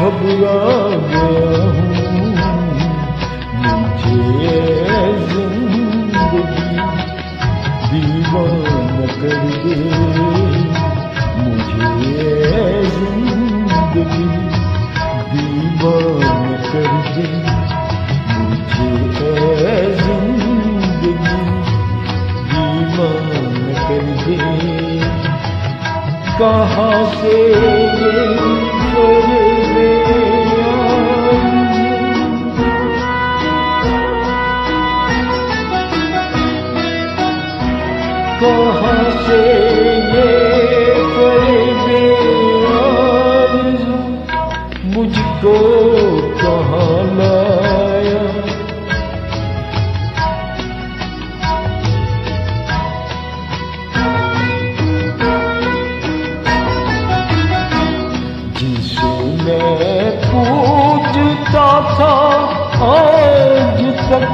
घबरा गया हूँ, मुझे जिंदगी दीवाना कर दे, मुझे जिंदगी दीवाना कर दे, मुझे जिंदगी दीवाना कर दे। कहाँ से ये फरेबे कहाँ से ये फरेबे आरज़ू मुझको कहाँ लाया। जिसे मैं पूछता था आज तक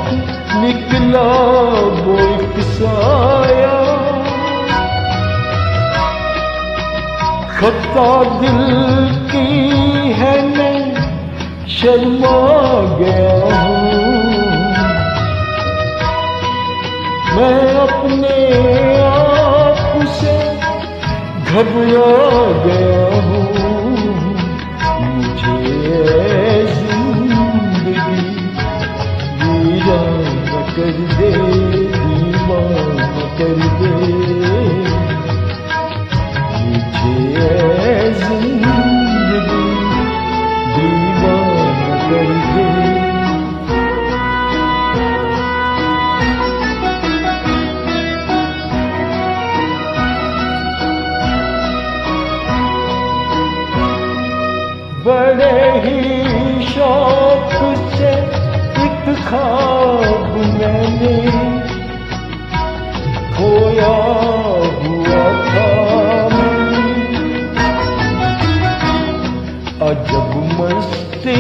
निकला वो एक साया। खता दिल की है मैं शर्मा गया हूँ, मैं अपने आप से घबरा गया हूँ, मुझे जिंदगी वीराना कर दे, दीवाना कर दे, मुझे जिंदगी दीवाना कर दे। बड़े ही शौक से एक ख्वाब मैंने खोया हुआ था, अजब मस्ती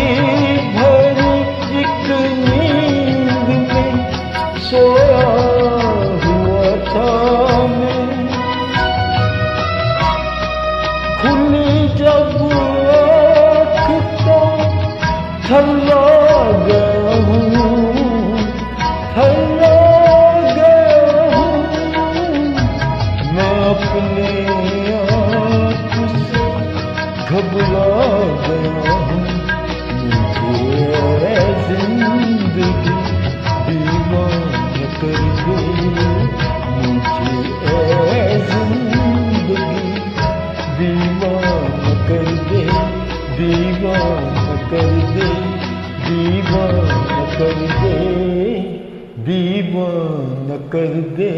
भरी एक नींद में सोया हुआ था मैं। खुली जब थर्रा गया हूँ, थर्रा गया हूँ, मैं अपने आप से घबरा गया हूँ, मुझे जिंदगी दीवाना कर दे, मुझे जिंदगी दीवाना कर दे, दीवाना कर दे, दीवाना कर दे, दीवाना कर दे।